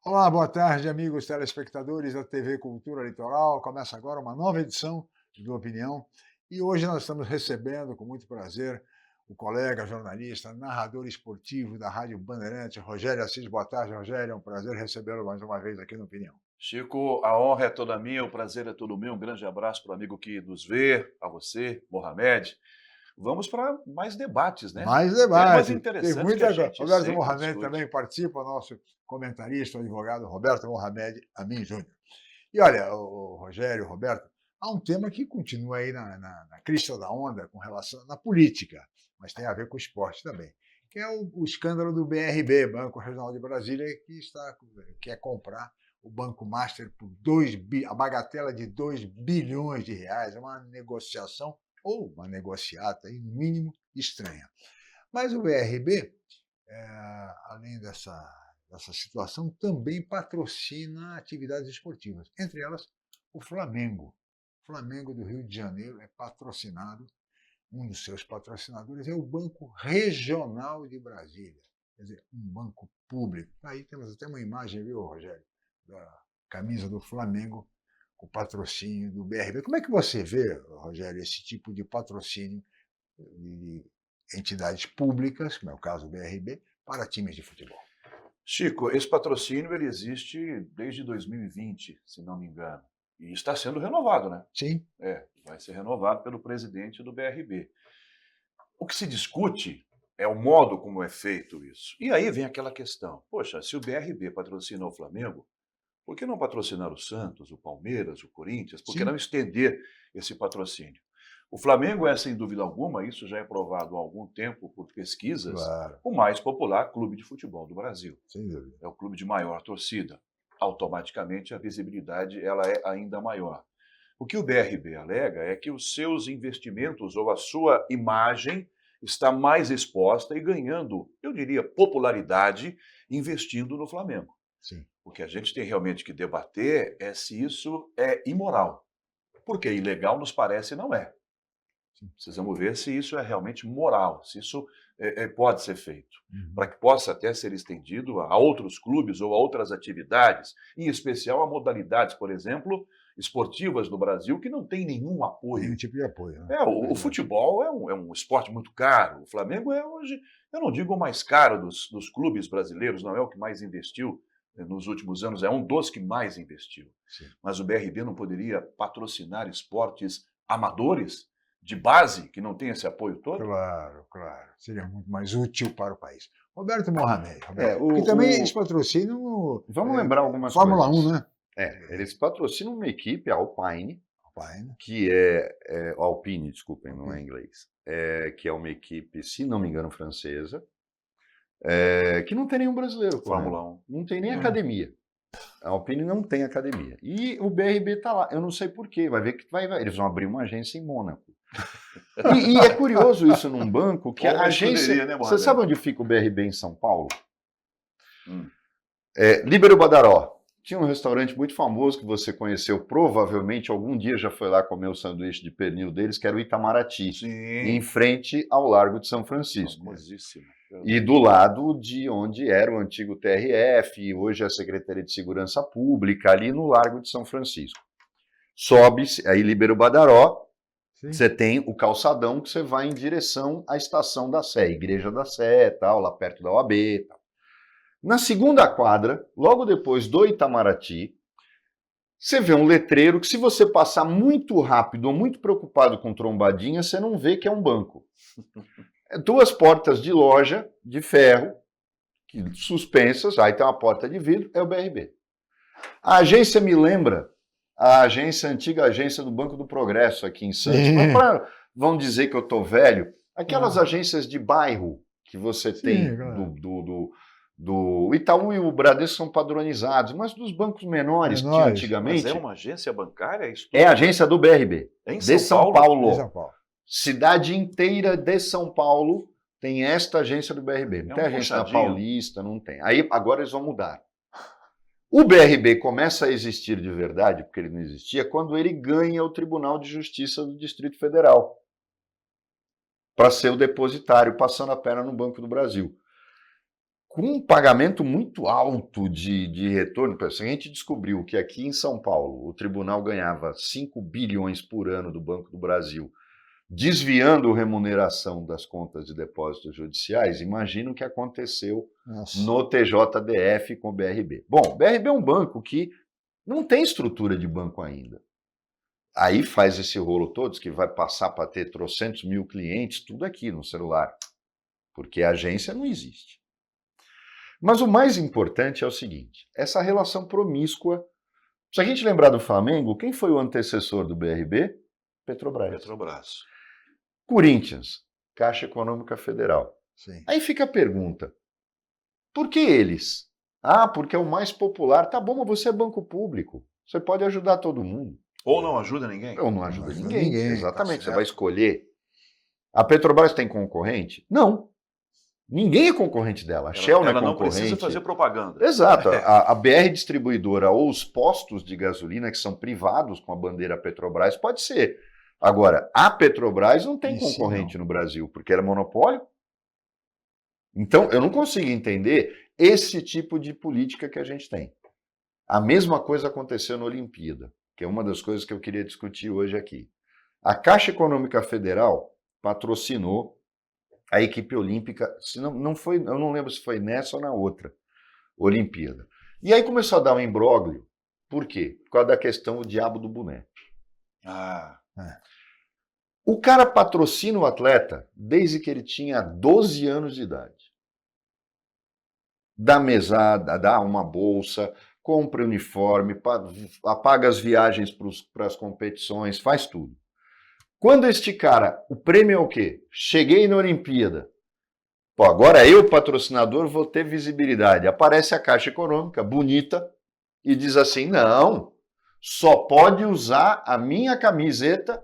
Olá, boa tarde, amigos telespectadores da TV Cultura Litoral. Começa agora uma nova edição do Opinião e hoje nós estamos recebendo com muito prazer o colega jornalista, narrador esportivo da Rádio Bandeirantes, Rogério Assis. Boa tarde, Rogério. É um prazer recebê-lo mais uma vez aqui no Opinião. Chico, a honra é toda minha, o prazer é todo meu. Um grande abraço para o amigo que nos vê, a você, Mohamed. Vamos para mais debates, né? Mais Temas debate. Tem interessantes que a muita coisa. gente Roberto sempre Mohamed discute. também participa, nosso comentarista, o advogado Roberto Mohamed Amin Júnior. E olha, o Rogério, o Roberto, há um tema que continua aí na crista da onda com relação na política, mas tem a ver com o esporte também, que é o escândalo do BRB, Banco Regional de Brasília, quer comprar o Banco Master por a bagatela de 2 bilhões de reais, é uma negociação ou uma negociata, aí, no mínimo, estranha. Mas o BRB, além dessa situação, também patrocina atividades esportivas, entre elas o Flamengo. O Flamengo do Rio de Janeiro é patrocinado, um dos seus patrocinadores é o Banco Regional de Brasília, quer dizer, um banco público. Aí temos até uma imagem, viu, Rogério, da camisa do Flamengo com o patrocínio do BRB. Como é que você vê, Rogério, esse tipo de patrocínio de entidades públicas, como é o caso do BRB, para times de futebol? Chico, esse patrocínio ele existe desde 2020, se não me engano, e está sendo renovado, né? Sim, Vai ser renovado pelo presidente do BRB. O que se discute é o modo como é feito isso. E aí vem aquela questão: poxa, se o BRB patrocina o Flamengo, por que não patrocinar o Santos, o Palmeiras, o Corinthians? Por que sim, não estender esse patrocínio? O Flamengo é, sem dúvida alguma, isso já é provado há algum tempo por pesquisas, claro, o mais popular clube de futebol do Brasil. sem dúvida. É o clube de maior torcida. Automaticamente a visibilidade ela é ainda maior. O que o BRB alega é que os seus investimentos ou a sua imagem está mais exposta e ganhando, eu diria, popularidade investindo no Flamengo. Sim, O que a gente tem realmente que debater é se isso é imoral. Porque ilegal nos parece não é. sim. Precisamos ver se isso é realmente moral, se isso pode ser feito, para Uhum. que possa até ser estendido a outros clubes ou a outras atividades, em especial a modalidades, por exemplo, esportivas no Brasil, que não tem nenhum Nenhum apoio. tipo de apoio, né? O Verdade. futebol é um esporte muito caro. O Flamengo é hoje, eu não digo o mais caro dos clubes brasileiros, não é o que mais investiu nos últimos anos, é um dos que mais investiu. Sim. Mas o BRB não poderia patrocinar esportes amadores, de base, que não tem esse apoio todo? Claro, claro. Seria muito mais útil para o país. Roberto Mohamed, É, Roberto, o, porque também eles o- patrocinam vamos lembrar algumas Fórmula 1, coisas. né? Eles patrocinam uma equipe, a Alpine, Pai, né? que Alpine, desculpem, não é Alpine. inglês, que é uma equipe, se não me engano, francesa, que não tem nenhum brasileiro correndo, Fórmula 1. não tem nem Não. academia. A Alpine não tem academia. E o BRB está lá, eu não sei por quê, vai ver que eles vão abrir uma agência em Mônaco. E é curioso isso num banco, que Ou a uma agência... escuderia, né, Você sabe Mohamed? onde fica o BRB em São Paulo? Hum. Líbero Badaró. Tinha um restaurante muito famoso que você conheceu, provavelmente algum dia já foi lá comer o sanduíche de pernil deles, que era o Itamaraty, em Sim, frente ao Largo de São Francisco. famosíssimo. E Verdade. do lado de onde era o antigo TRF, e hoje a Secretaria de Segurança Pública, ali no Largo de São Francisco. Sobe-se, aí Líbero Badaró, Sim. você tem o calçadão que você vai em direção à Estação da Sé, Igreja da Sé, tal, lá perto da OAB, tal. Na segunda quadra, logo depois do Itamaraty, você vê um letreiro que, se você passar muito rápido ou muito preocupado com trombadinha, você não vê que é um banco. É duas portas de loja de ferro, suspensas, aí tem uma porta de vidro, é o BRB. A agência me lembra a antiga agência do Banco do Progresso aqui em Santos. Sim. Mas vão dizer que eu tô velho, aquelas Ah, agências de bairro que você sim, tem claro. do Itaú e o Bradesco são padronizados, mas dos bancos menores que tinha Menores Mas é antigamente, uma agência bancária, isso é a tudo? agência do BRB, É em de São São Paulo? de São Paulo. Paulo. Cidade inteira de São Paulo tem esta agência do BRB. Não É tem um agência na puxadinho. Paulista, não tem. Aí agora eles vão mudar. O BRB começa a existir de verdade, porque ele não existia, quando ele ganha o Tribunal de Justiça do Distrito Federal para ser o depositário, passando a perna no Banco do Brasil. com um pagamento muito alto de retorno. A gente descobriu que aqui em São Paulo o tribunal ganhava 5 bilhões por ano do Banco do Brasil, desviando remuneração das contas de depósitos judiciais. Imagina o que aconteceu no TJDF com o BRB. Bom, o BRB é um banco que não tem estrutura de banco ainda. Aí faz esse rolo todo, que vai passar para ter trocentos mil clientes, tudo aqui no celular, porque a agência não existe. Mas o mais importante é o seguinte, essa relação promíscua. Se a gente lembrar do Flamengo, quem foi o antecessor do BRB? Petrobras. Petrobras. Corinthians, Caixa Econômica Federal. Sim. Aí fica a pergunta, por que eles? Ah, porque é o mais popular. Tá bom, mas você é banco público, você pode ajudar todo mundo. Ou não ajuda ninguém? Ou não ajuda Não ajuda ninguém. ninguém, Exatamente, tá você vai escolher. A Petrobras tem concorrente? Não. Ninguém é concorrente dela. A Shell não é concorrente. Ela não precisa fazer propaganda. Exato. A BR Distribuidora ou os postos de gasolina que são privados com a bandeira Petrobras, pode ser. Agora, a Petrobras não tem concorrente no Brasil, porque era monopólio. Então, eu não consigo entender esse tipo de política que a gente tem. A mesma coisa aconteceu na Olimpíada, que é uma das coisas que eu queria discutir hoje aqui. A Caixa Econômica Federal patrocinou a equipe olímpica, se não foi, eu não lembro se foi nessa ou na outra Olimpíada. E aí começou a dar um imbróglio. Por quê? Por causa da questão do diabo do boné. O cara patrocina o atleta desde que ele tinha 12 anos de idade. Dá mesada, dá uma bolsa, compra uniforme, paga as viagens para as competições, faz tudo. Quando este cara, o prêmio é o quê? Cheguei na Olimpíada. Pô, agora eu, patrocinador, vou ter visibilidade. Aparece a Caixa Econômica, bonita, e diz assim, não, só pode usar a minha camiseta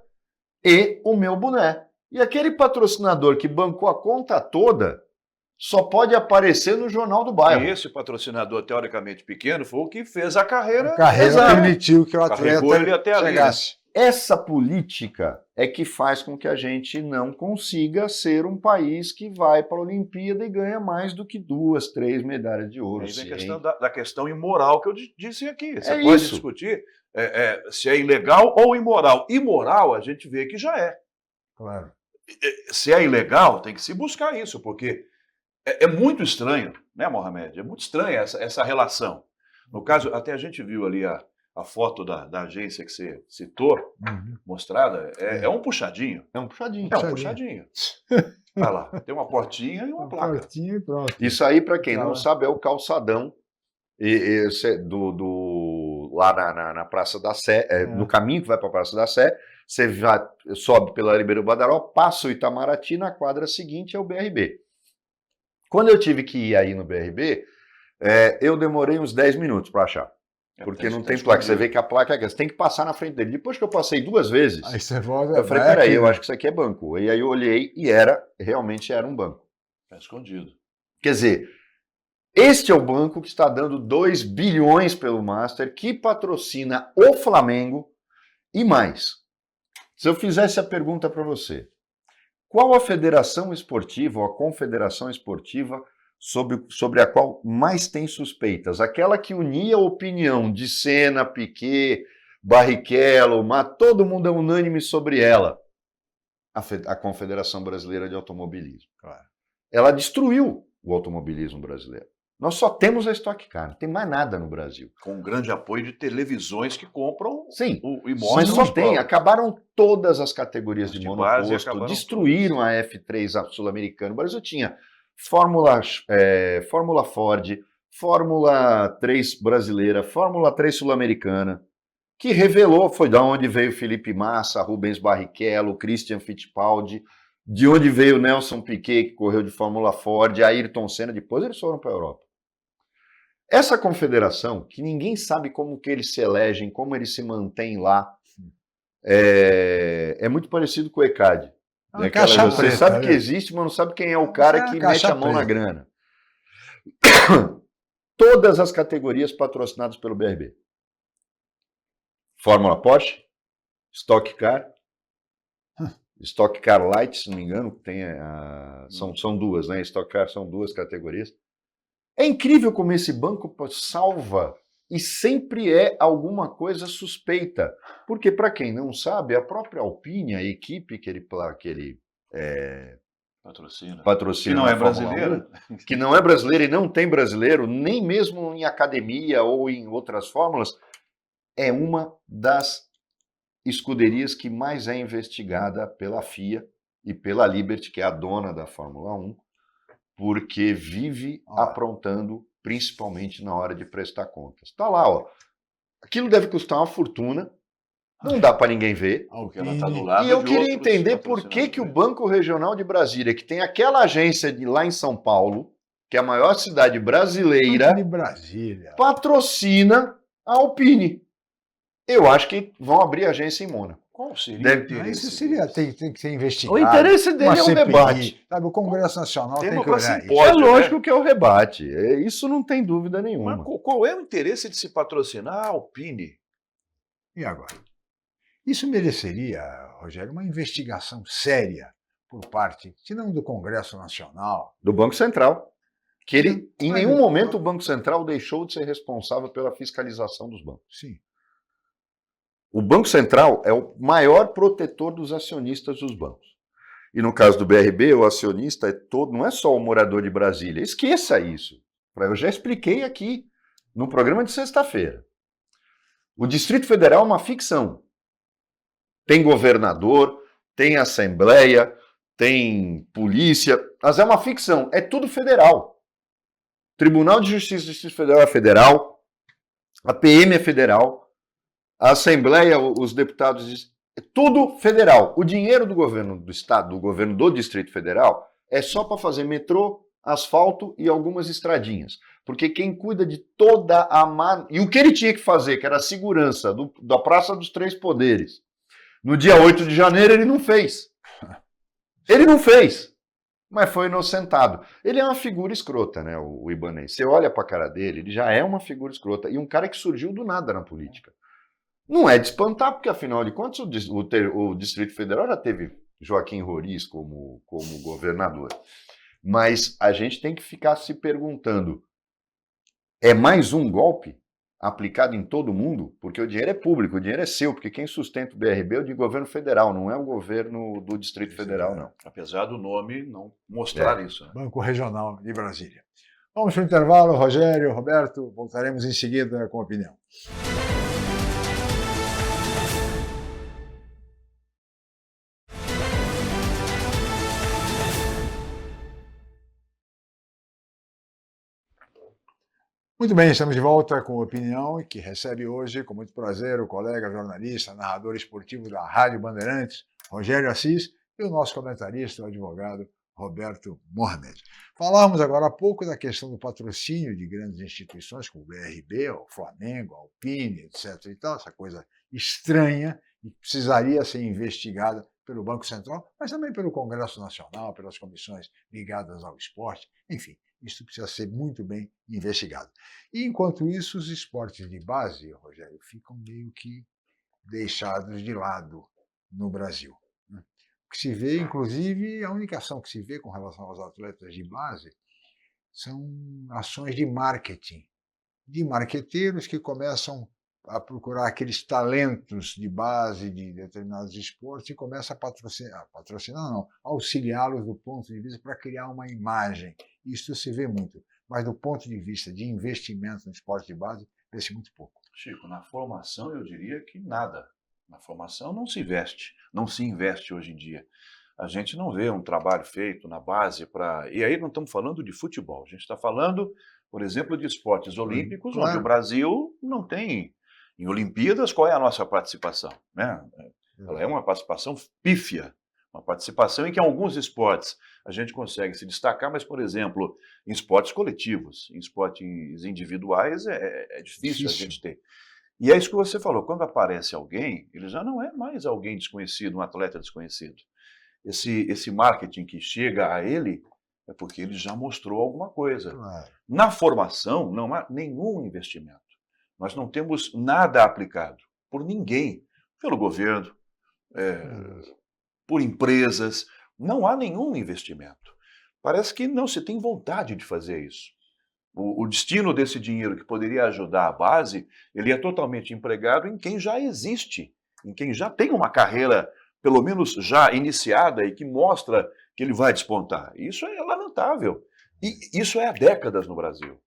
e o meu boné. E aquele patrocinador que bancou a conta toda só pode aparecer no Jornal do Bairro. E esse patrocinador, teoricamente pequeno, foi o que fez a carreira. A carreira permitiu que o Carregou ele atleta até ali, chegasse. Essa política é que faz com que a gente não consiga ser um país que vai para a Olimpíada e ganha mais do que 2, 3 medalhas de ouro. Aí vem a questão da questão imoral que eu disse aqui. Você pode isso. discutir se é ilegal ou imoral. Imoral a gente vê que já é. Claro. Se é ilegal, tem que se buscar isso, porque é muito estranho, né, Mohamed? É muito estranha essa relação. No caso, até a gente viu ali a foto da agência que você citou, mostrada, é um puxadinho. É um puxadinho. É um puxadinho. Olha lá, tem uma portinha e uma placa. Portinha e pronto. Isso aí, para quem Tá não lá. sabe, é o calçadão lá na Praça da Sé, no caminho que vai para a Praça da Sé, você sobe pela Ribeiro Badaró, passa o Itamaraty, na quadra seguinte é o BRB. Quando eu tive que ir aí no BRB, eu demorei uns 10 minutos para achar. Porque não tem placa. Você vê que a placa é essa. Você tem que passar na frente dele. Depois que eu passei 2 vezes, Aí você volta. eu falei, peraí, eu acho que isso aqui é banco. E aí eu olhei e realmente era um banco. Está escondido. Quer dizer, este é o banco que está dando 2 bilhões pelo Master, que patrocina o Flamengo e mais. Se eu fizesse a pergunta para você, qual a federação esportiva ou a confederação esportiva sobre a qual mais tem suspeitas? Aquela que unia a opinião de Senna, Piquet, Barrichello, mas todo mundo é unânime sobre ela. A Confederação Brasileira de Automobilismo. Claro. Ela destruiu o automobilismo brasileiro. Nós só temos a Stock Car, não tem mais nada no Brasil. Com um grande apoio de televisões que compram Sim, o mas imóvel. só tem. Acabaram todas as categorias de De base, monoposto, acabaram destruíram a F3 sul-americana. O Brasil tinha Fórmula Ford, Fórmula 3 brasileira, Fórmula 3 sul-americana, que revelou, foi da onde veio Felipe Massa, Rubens Barrichello, Christian Fittipaldi, de onde veio Nelson Piquet, que correu de Fórmula Ford, Ayrton Senna, depois eles foram para a Europa. Essa confederação, que ninguém sabe como que eles se elegem, como eles se mantêm lá, é muito parecido com o ECAD. Caixa Você preta, sabe que né? existe, mas não sabe quem é o cara que mete caixa a mão na preta. grana. Todas as categorias patrocinadas pelo BRB. Fórmula Porsche, Stock Car, Stock Car Light, se não me engano, tem são 2, né? Stock Car são 2 categorias. É incrível como esse banco salva e sempre é alguma coisa suspeita. Porque, para quem não sabe, a própria Alpine, a equipe que ele Patrocina. patrocina Que não na é Fórmula brasileira. 1, que não é brasileira e não tem brasileiro, nem mesmo em academia ou em outras fórmulas, é uma das escuderias que mais é investigada pela FIA e pela Liberty, que é a dona da Fórmula 1, porque vive aprontando, principalmente na hora de prestar contas. Tá lá, ó. Aquilo deve custar uma fortuna, não dá para ninguém ver. Porque ela tá do lado E eu de queria outros entender por que o patrocinadores. Banco Regional de Brasília, que tem aquela agência lá em São Paulo, que é a maior cidade brasileira, Banco de Brasília. patrocina a Alpine. Eu acho que vão abrir agência em Mônaco. Qual seria Deve- o interesse? Isso seria, deles? tem que ser investigado. O interesse dele uma é um CPI, debate. sabe? O Congresso Nacional tem que Democracia olhar em isso. Pode, É lógico né? que é o rebate. Isso não tem dúvida Mas nenhuma. qual é o interesse de se patrocinar a Alpine? E agora? Isso mereceria, Rogério, uma investigação séria por parte, se não do Congresso Nacional. Do Banco Central. Que ele, em Mas nenhum eu- momento, o Banco Central deixou de ser responsável pela fiscalização dos bancos. Sim. O Banco Central é o maior protetor dos acionistas dos bancos. E no caso do BRB, o acionista é todo, não é só o morador de Brasília. Esqueça isso. Eu já expliquei aqui no programa de sexta-feira. O Distrito Federal é uma ficção. Tem governador, tem assembleia, tem polícia, mas é uma ficção. É tudo federal. Tribunal de Justiça do Distrito Federal é federal, a PM é federal, a Assembleia, os deputados, é tudo federal. O dinheiro do governo do Estado, do governo do Distrito Federal, é só para fazer metrô, asfalto e algumas estradinhas. Porque quem cuida de toda a... E o que ele tinha que fazer, que era a segurança da Praça dos Três Poderes, no dia 8 de janeiro ele não fez. Ele não fez, mas foi inocentado. Ele é uma figura escrota, né, o Ibanez. Você olha para a cara dele, ele já é uma figura escrota. E um cara que surgiu do nada na política. Não é de espantar, porque afinal de contas o Distrito Federal já teve Joaquim Roriz como governador. Mas a gente tem que ficar se perguntando, é mais um golpe aplicado em todo mundo? Porque o dinheiro é público, o dinheiro é seu, porque quem sustenta o BRB é o de governo federal, não é o governo do Distrito Federal, não. Apesar do nome não mostrar isso. Né? Banco Regional de Brasília. Vamos para o intervalo, Rogério, Roberto, voltaremos em seguida com a opinião. Muito bem, estamos de volta com a opinião, que recebe hoje, com muito prazer, o colega jornalista, narrador esportivo da Rádio Bandeirantes, Rogério Assis, e o nosso comentarista, o advogado Roberto Mohamed. Falamos agora há pouco da questão do patrocínio de grandes instituições, como o BRB, o Flamengo, a Alpine, etc. e tal, essa coisa estranha e precisaria ser investigada pelo Banco Central, mas também pelo Congresso Nacional, pelas comissões ligadas ao esporte, enfim. Isso precisa ser muito bem investigado. E, enquanto isso, os esportes de base, Rogério, ficam meio que deixados de lado no Brasil. O que se vê, inclusive, a única ação que se vê com relação aos atletas de base são ações de marketing, de marqueteiros que começam a procurar aqueles talentos de base de determinados esportes e começam a auxiliá-los do ponto de vista para criar uma imagem. Isso se vê muito, mas do ponto de vista de investimento no esporte de base, vê-se muito pouco. Chico, na formação eu diria que nada. Na formação não se investe hoje em dia. A gente não vê um trabalho feito na base para... E aí não estamos falando de futebol, a gente está falando, por exemplo, de esportes olímpicos, Claro. onde o Brasil não tem... Em Olimpíadas, qual é a nossa participação? Né? Ela é uma participação pífia, uma participação em que em alguns esportes a gente consegue se destacar, mas, por exemplo, em esportes coletivos, em esportes individuais, é difícil a gente ter. E é isso que você falou, quando aparece alguém, ele já não é mais alguém desconhecido, um atleta desconhecido. Esse marketing que chega a ele é porque ele já mostrou alguma coisa. Claro. Na formação, não há nenhum investimento. Nós não temos nada aplicado por ninguém, pelo governo, por empresas, não há nenhum investimento. Parece que não se tem vontade de fazer isso. O destino desse dinheiro que poderia ajudar a base, ele é totalmente empregado em quem já existe, em quem já tem uma carreira, pelo menos já iniciada, e que mostra que ele vai despontar. Isso é lamentável. E isso é há décadas no Brasil.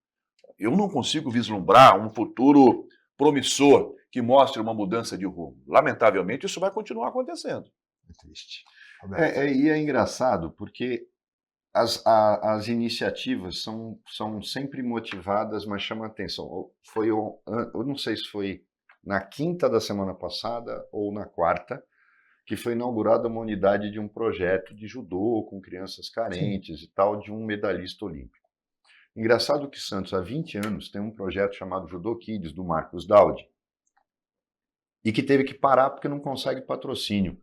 Eu não consigo vislumbrar um futuro promissor que mostre uma mudança de rumo. Lamentavelmente, isso vai continuar acontecendo. É triste. E é engraçado, porque as iniciativas são sempre motivadas, mas chama atenção. Eu não sei se foi na quinta da semana passada ou na quarta, que foi inaugurada uma unidade de um projeto de judô com crianças carentes e tal, de um medalhista olímpico. Engraçado que Santos, há 20 anos, tem um projeto chamado Judô Kids, do Marcos Daudi, e que teve que parar porque não consegue patrocínio.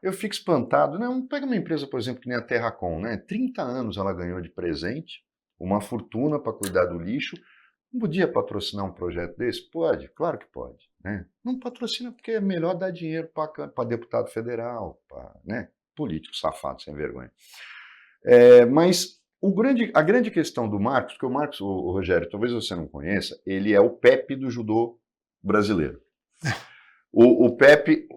Eu fico espantado. Não, pega uma empresa, por exemplo, que nem a Terracom, né? 30 anos ela ganhou de presente, uma fortuna para cuidar do lixo. Não podia patrocinar um projeto desse? Pode, claro que pode. Né? Não patrocina porque é melhor dar dinheiro para deputado federal, para político safado, sem vergonha. Mas a grande questão do Marcos, porque o Marcos, o Rogério, talvez você não conheça, ele é o Pepe do judô brasileiro. O Pepe,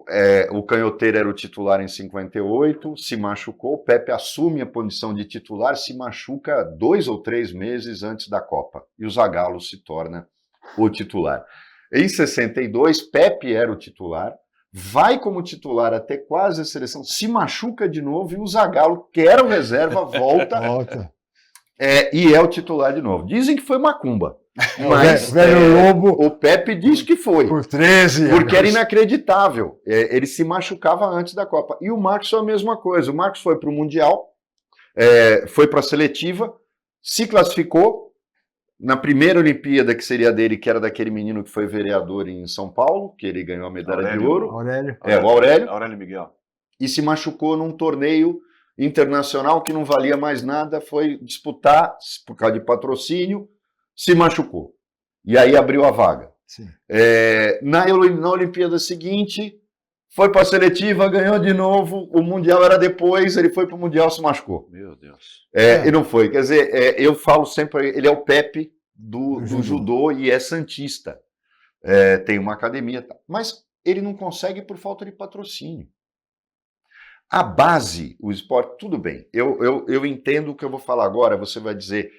o canhoteiro era o titular em 58, se machucou, o Pepe assume a posição de titular, se machuca 2 ou 3 meses antes da Copa, e o Zagallo se torna o titular. Em 62, Pepe era o titular, vai como titular até quase a seleção, se machuca de novo, e o Zagallo, que era o reserva, volta. E é o titular de novo. Dizem que foi macumba. Mas velho Lobo, o Pepe diz que foi. Por 13 anos. Porque era inacreditável. Ele se machucava antes da Copa. E o Marcos foi a mesma coisa. O Marcos foi para o Mundial, foi para a seletiva, se classificou na primeira Olimpíada, que seria dele, que era daquele menino que foi vereador em São Paulo, que ele ganhou a medalha de ouro. Aurélio. O Aurélio. Aurélio Miguel. E se machucou num torneio internacional que não valia mais nada, foi disputar por causa de patrocínio, se machucou. E aí abriu a vaga. Na Olimpíada seguinte, foi para a seletiva, ganhou de novo, o Mundial era depois, ele foi para o Mundial, se machucou. Meu Deus. E não foi. Quer dizer, eu falo sempre, ele é o Pepe do judô e é santista. Tem uma academia. Mas ele não consegue por falta de patrocínio. A base, o esporte, tudo bem. Eu entendo o que eu vou falar agora, você vai dizer...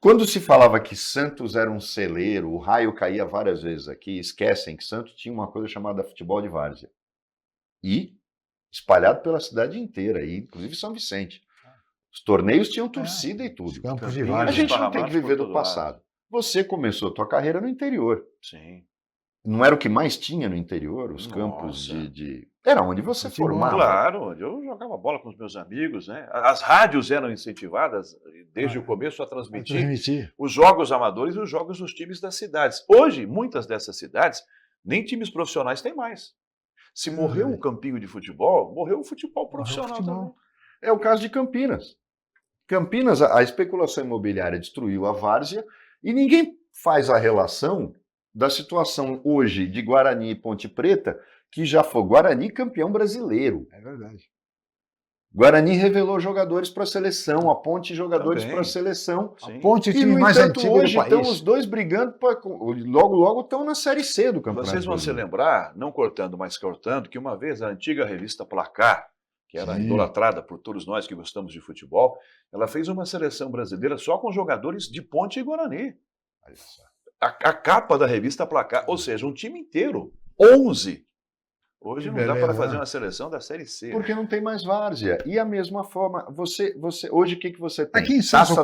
Quando se falava que Santos era um celeiro, o raio caía várias vezes aqui, esquecem que Santos tinha uma coisa chamada futebol de várzea. E espalhado pela cidade inteira, e inclusive São Vicente. Os torneios tinham torcida e tudo. Campos de A várzea. gente não tem que viver do passado. Você começou a tua carreira no interior. Sim. Não era o que mais tinha no interior, os campos de... Era onde você formava. Claro, onde eu jogava bola com os meus amigos, né? As rádios eram incentivadas desde o começo a transmitir os jogos amadores e os jogos dos times das cidades. Hoje, muitas dessas cidades, nem times profissionais têm mais. Se morreu o campinho de futebol, morreu o futebol profissional também. É o caso de Campinas. Campinas, a especulação imobiliária destruiu a várzea e ninguém faz a relação da situação hoje de Guarani e Ponte Preta, que já foi Guarani campeão brasileiro. É verdade. Guarani revelou jogadores para a seleção, a Ponte jogadores para a seleção. Sim. A Ponte é o E, time no mais entanto, antigo hoje do país. estão os dois brigando, logo estão na Série C do Campeonato Vocês vão se Brasileiro. lembrar, não cortando, mas cortando, que uma vez a antiga revista Placar, que era idolatrada por todos nós que gostamos de futebol, ela fez uma seleção brasileira só com jogadores de Ponte e Guarani. A capa da revista Placar, ou seja, um time inteiro, 11. Hoje não dá para fazer uma seleção da Série C. Porque não tem mais várzea. E a mesma forma, hoje o que você tem? Aqui em Santos,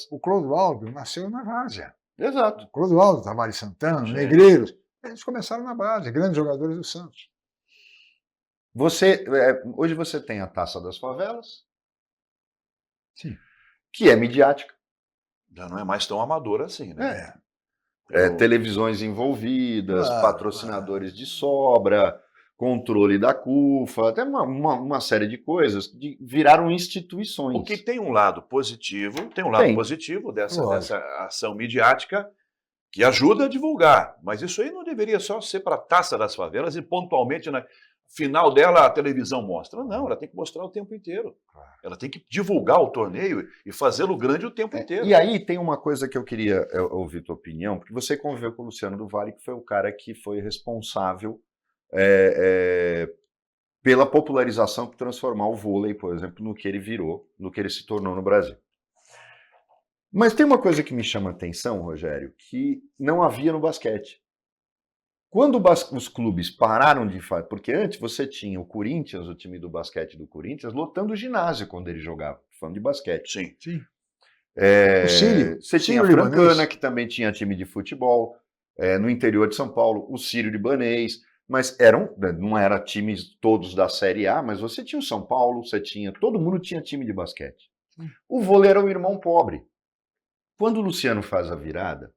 o Clodoaldo nasceu na várzea. Exato. O Clodoaldo, Tavares Santana, Negreiros, eles começaram na várzea, grandes jogadores do Santos. Hoje você tem a Taça das Favelas, Sim. que é midiática. Já não é mais tão amador assim, né? Televisões envolvidas, patrocinadores de sobra, controle da CUFA, até uma série de coisas viraram instituições. O que tem um lado positivo, positivo dessa ação midiática que ajuda a divulgar, mas isso aí não deveria só ser para a Taça das Favelas e pontualmente final dela a televisão mostra. Não, ela tem que mostrar o tempo inteiro. Ela tem que divulgar o torneio e fazê-lo grande o tempo inteiro. E aí tem uma coisa que eu queria ouvir tua opinião, porque você conviveu com o Luciano do Vale, que foi o cara que foi responsável pela popularização, por transformar o vôlei, por exemplo, no que ele virou, no que ele se tornou no Brasil. Mas tem uma coisa que me chama a atenção, Rogério, que não havia no basquete. Quando os clubes pararam de fazer... Porque antes você tinha o Corinthians, o time do basquete do Corinthians, lotando o ginásio quando ele jogava, falando de basquete. Sim. Sim. O Sírio. Você tinha a Sírio Francana, libanês. que também tinha time de futebol, no interior de São Paulo, o Sírio libanês, mas não eram times todos da Série A, mas você tinha o São Paulo, todo mundo tinha time de basquete. O vôlei era o irmão pobre. Quando o Luciano faz a virada,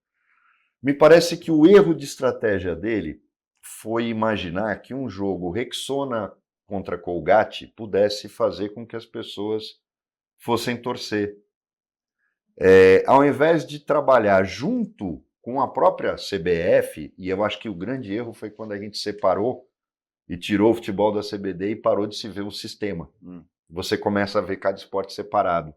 me parece que o erro de estratégia dele foi imaginar que um jogo Rexona contra Colgate pudesse fazer com que as pessoas fossem torcer. Ao invés de trabalhar junto com a própria CBF, e eu acho que o grande erro foi quando a gente separou e tirou o futebol da CBD e parou de se ver o sistema. Você começa a ver cada esporte separado.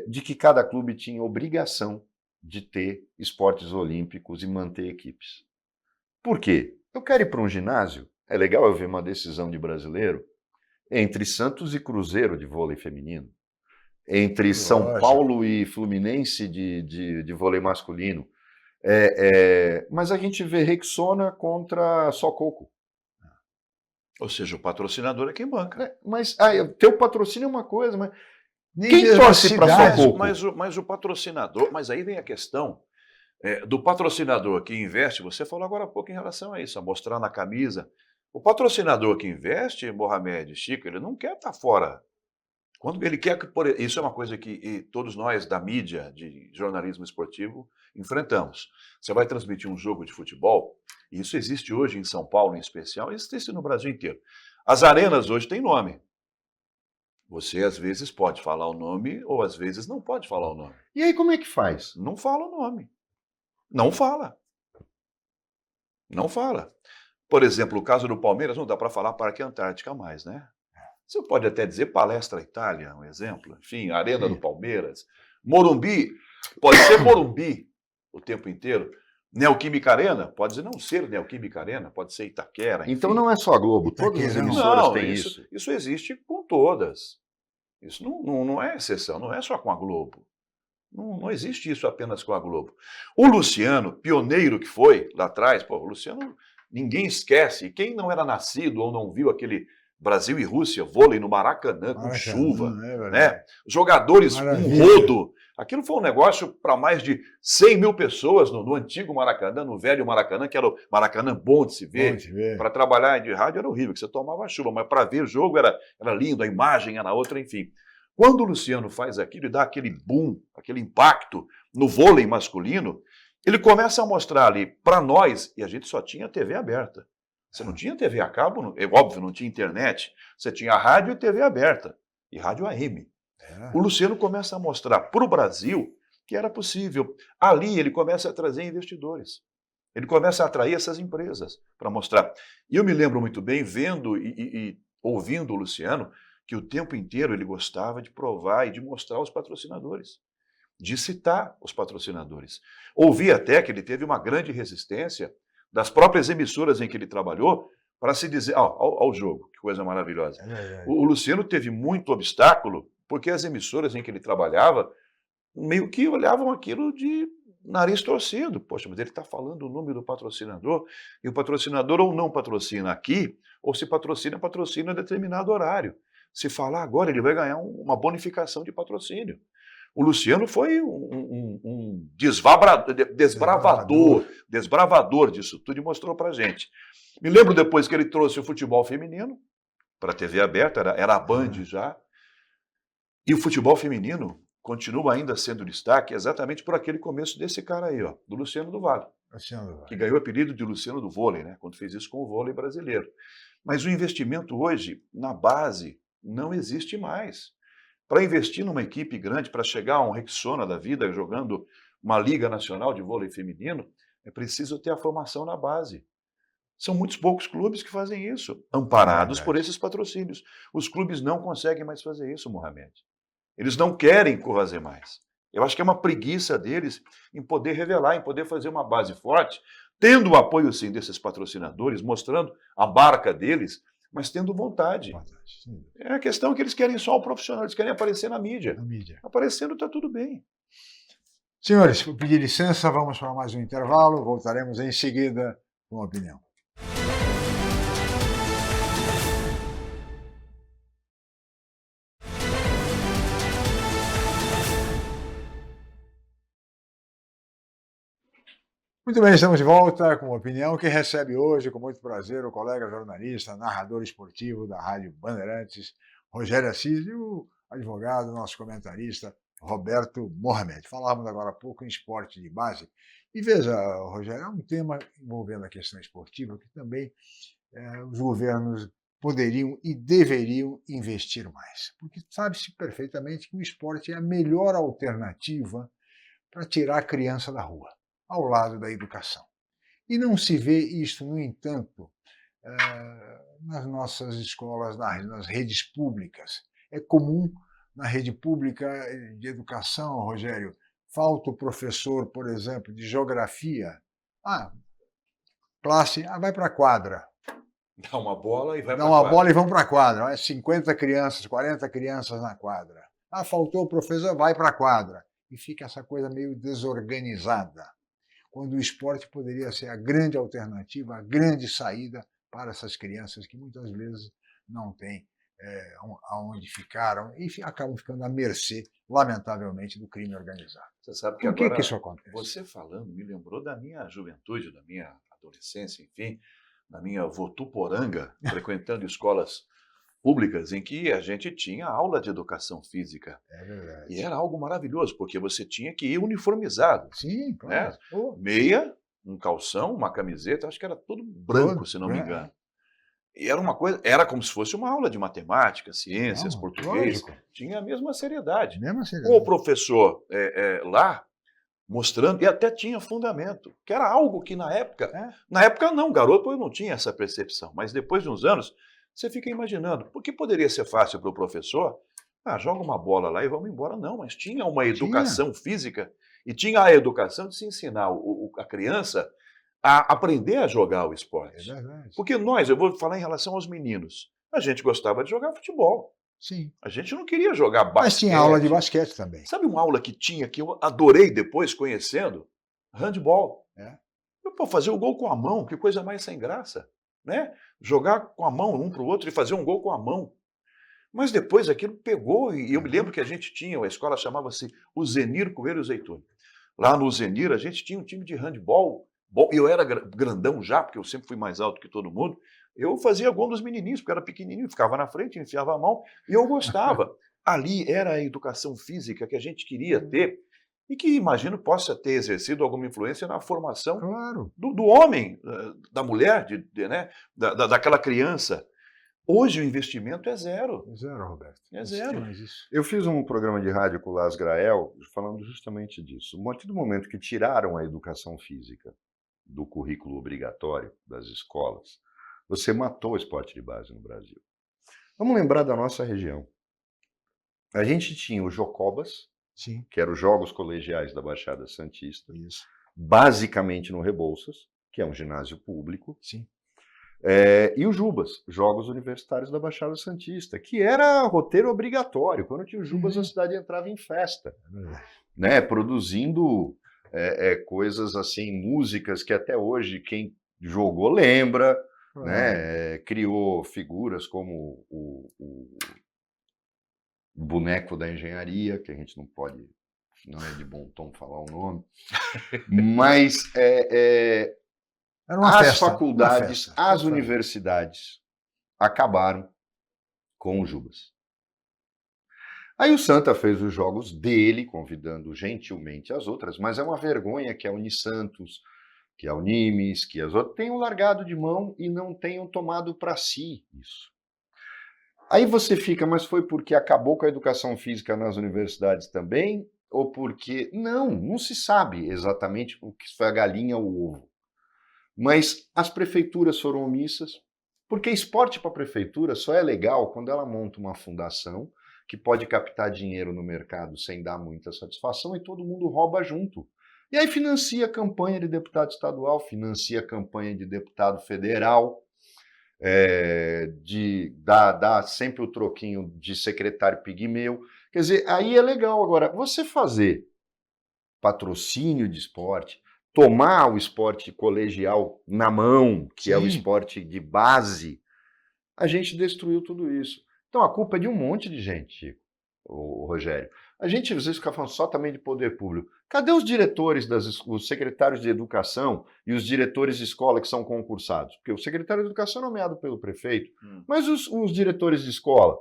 De que cada clube tinha obrigação de ter esportes olímpicos e manter equipes. Por quê? Eu quero ir para um ginásio, é legal eu ver uma decisão de brasileiro entre Santos e Cruzeiro de vôlei feminino, entre São Paulo e Fluminense de vôlei masculino, mas a gente vê Rexona contra Sococo. Ou seja, o patrocinador é quem banca. Mas teu patrocínio é uma coisa, mas Quem torce para Sococo? Mas o patrocinador, mas aí vem a questão do patrocinador que investe, você falou agora há pouco em relação a isso, a mostrar na camisa. O patrocinador que investe, Mohamed, Chico, ele não quer estar fora. Quando ele quer que, isso é uma coisa que todos nós da mídia, de jornalismo esportivo, enfrentamos. Você vai transmitir um jogo de futebol, e isso existe hoje em São Paulo em especial, existe no Brasil inteiro. As arenas hoje têm nome. Você, às vezes, pode falar o nome ou, às vezes, não pode falar o nome. E aí como é que faz? Não fala o nome. Não fala. Não fala. Por exemplo, o caso do Palmeiras, não dá para falar Parque Antártica mais, né? Você pode até dizer Palestra Itália, um exemplo. Enfim, Arena do Palmeiras. Morumbi, pode ser Morumbi o tempo inteiro. Neoquímica Arena, pode não ser Neoquímica Arena, pode ser Itaquera. Enfim. Então não é só a Globo, todas as emissoras têm isso. Isso existe com todas. Isso não é exceção, não é só com a Globo. Não existe isso apenas com a Globo. O Luciano, pioneiro que foi lá atrás, o Luciano, ninguém esquece. Quem não era nascido ou não viu aquele Brasil e Rússia, vôlei no Maracanã, com chuva, né? Jogadores com rodo. Aquilo foi um negócio para mais de 100 mil pessoas no antigo Maracanã, no velho Maracanã, que era o Maracanã bom de se ver. Para trabalhar de rádio era horrível, que você tomava chuva, mas para ver o jogo era lindo, a imagem era outra, enfim. Quando o Luciano faz aquilo e dá aquele boom, aquele impacto no vôlei masculino, ele começa a mostrar ali para nós, e a gente só tinha TV aberta. Você não tinha TV a cabo, óbvio, não tinha internet. Você tinha rádio e TV aberta, e rádio AM. O Luciano começa a mostrar para o Brasil que era possível. Ali ele começa a trazer investidores. Ele começa a atrair essas empresas para mostrar. E eu me lembro muito bem, vendo e ouvindo o Luciano, que o tempo inteiro ele gostava de provar e de mostrar os patrocinadores, de citar os patrocinadores. Ouvi até que ele teve uma grande resistência das próprias emissoras em que ele trabalhou para se dizer, ao jogo, que coisa maravilhosa. O Luciano teve muito obstáculo porque as emissoras em que ele trabalhava meio que olhavam aquilo de nariz torcido. Poxa, mas ele está falando o nome do patrocinador e o patrocinador ou não patrocina aqui, ou se patrocina a determinado horário. Se falar agora, ele vai ganhar uma bonificação de patrocínio. O Luciano foi um desbravador disso tudo e mostrou para a gente. Me lembro depois que ele trouxe o futebol feminino para a TV aberta, era a Band já, e o futebol feminino continua ainda sendo destaque exatamente por aquele começo desse cara aí, do Luciano do Vale, que ganhou o apelido de Luciano do Vôlei, né, quando fez isso com o vôlei brasileiro. Mas o investimento hoje, na base, não existe mais. Para investir numa equipe grande, para chegar a um Rexona da vida, jogando uma Liga Nacional de Vôlei Feminino, é preciso ter a formação na base. São muitos poucos clubes que fazem isso, amparados por Verdade. esses patrocínios. Os clubes não conseguem mais fazer isso, Mohamed. Eles não querem fazer mais. Eu acho que é uma preguiça deles em poder revelar, em poder fazer uma base forte, tendo o apoio, sim, desses patrocinadores, mostrando a barca deles, mas tendo vontade. Verdade, sim, É a questão que eles querem só o profissional, eles querem aparecer na mídia. na mídia. Aparecendo está tudo bem. Senhores, vou pedir licença, vamos para mais um intervalo, voltaremos em seguida com a opinião. Muito bem, estamos de volta com a opinião que recebe hoje, com muito prazer, o colega jornalista, narrador esportivo da Rádio Bandeirantes, Rogério Assis, e o advogado, nosso comentarista, Roberto Mohamed. Falávamos agora há pouco em esporte de base. E veja, Rogério, é um tema envolvendo a questão esportiva que também os governos poderiam e deveriam investir mais. Porque sabe-se perfeitamente que o esporte é a melhor alternativa para tirar a criança da rua, ao lado da educação. E não se vê isso, no entanto, nas nossas escolas, nas redes públicas. É comum na rede pública de educação, Rogério, falta o professor, por exemplo, de geografia. Classe, vai para a quadra. Dá uma bola e vai Dá para a uma quadra. bola e vão para a quadra. 50 crianças, 40 crianças na quadra. Faltou o professor, vai para a quadra. E fica essa coisa meio desorganizada, quando o esporte poderia ser a grande alternativa, a grande saída para essas crianças que muitas vezes não têm aonde ficaram e acabam ficando à mercê, lamentavelmente, do crime organizado. Você sabe que Por que agora, isso acontece? você falando, me lembrou da minha juventude, da minha adolescência, enfim, da minha votuporanga, frequentando escolas públicas em que a gente tinha aula de educação física. É verdade. E era algo maravilhoso, porque você tinha que ir uniformizado. Sim, claro. Meia, um calção, uma camiseta, acho que era tudo branco, Todo, se não me é. engano. E era uma coisa, era como se fosse uma aula de matemática, ciências, Não, português, lógico. tinha a mesma seriedade. Mesmo assim, Com o professor lá, mostrando, e até tinha fundamento, que era algo que na época não, garoto, eu não tinha essa percepção, mas depois de uns anos, você fica imaginando, porque poderia ser fácil para o professor, joga uma bola lá e vamos embora. Não, mas tinha uma educação física e tinha a educação de se ensinar a criança a aprender a jogar o É esporte. verdade. Porque eu vou falar em relação aos meninos, a gente gostava de jogar futebol, Sim. a gente não queria jogar basquete. Mas tinha aula de basquete também. Sabe uma aula que tinha, que eu adorei depois conhecendo? Handball. Fazer o gol com a mão, que coisa mais sem graça, né? Jogar com a mão um para o outro e fazer um gol com a mão. Mas depois aquilo pegou, e eu me lembro que a gente tinha, a escola chamava-se o Zenir Coelho Zeituni. Lá no Zenir a gente tinha um time de handball, eu era grandão já, porque eu sempre fui mais alto que todo mundo, eu fazia gol dos menininhos, porque eu era pequenininho, ficava na frente, enfiava a mão, e eu gostava. Ali era a educação física que a gente queria ter, e que imagino possa ter exercido alguma influência na formação Claro. do homem, da mulher, né, daquela criança. Hoje o investimento é zero. É zero, Roberto. É zero. Mais isso. Eu fiz um programa de rádio com o Las Grael falando justamente disso. A partir do momento que tiraram a educação física do currículo obrigatório das escolas, você matou o esporte de base no Brasil. Vamos lembrar da nossa região. A gente tinha os Jocobas, Sim. que eram os Jogos Colegiais da Baixada Santista, Isso. basicamente no Rebouças, que é um ginásio público, Sim. e os Jubas, Jogos Universitários da Baixada Santista, que era roteiro obrigatório. Quando tinha os Jubas, a cidade entrava em festa, É verdade. né, produzindo coisas assim, músicas que até hoje quem jogou lembra, né, criou figuras como o boneco da engenharia, que a gente não pode, não é de bom tom falar o nome, mas Era uma as festa, faculdades, uma festa. as universidades acabaram com o Jubas. Aí o Santa fez os jogos dele, convidando gentilmente as outras, mas é uma vergonha que a Unisantos, que a Unimes, que as outras tenham largado de mão e não tenham tomado para si isso. Aí você fica, mas foi porque acabou com a educação física nas universidades também? Ou porque... Não se sabe exatamente o que foi a galinha ou o ovo. Mas as prefeituras foram omissas, porque esporte para a prefeitura só é legal quando ela monta uma fundação que pode captar dinheiro no mercado sem dar muita satisfação e todo mundo rouba junto. E aí financia campanha de deputado estadual, financia campanha de deputado federal, dá sempre o troquinho de secretário pigmeu. Quer dizer, aí é legal. Agora, você fazer patrocínio de esporte, tomar o esporte colegial na mão, que é o esporte de base, a gente destruiu tudo isso. Então a culpa é de um monte de gente, Chico, o Rogério. A gente às vezes fica falando só também de poder público. Cadê os diretores, os secretários de educação e os diretores de escola que são concursados? Porque o secretário de educação é nomeado pelo prefeito, mas os diretores de escola,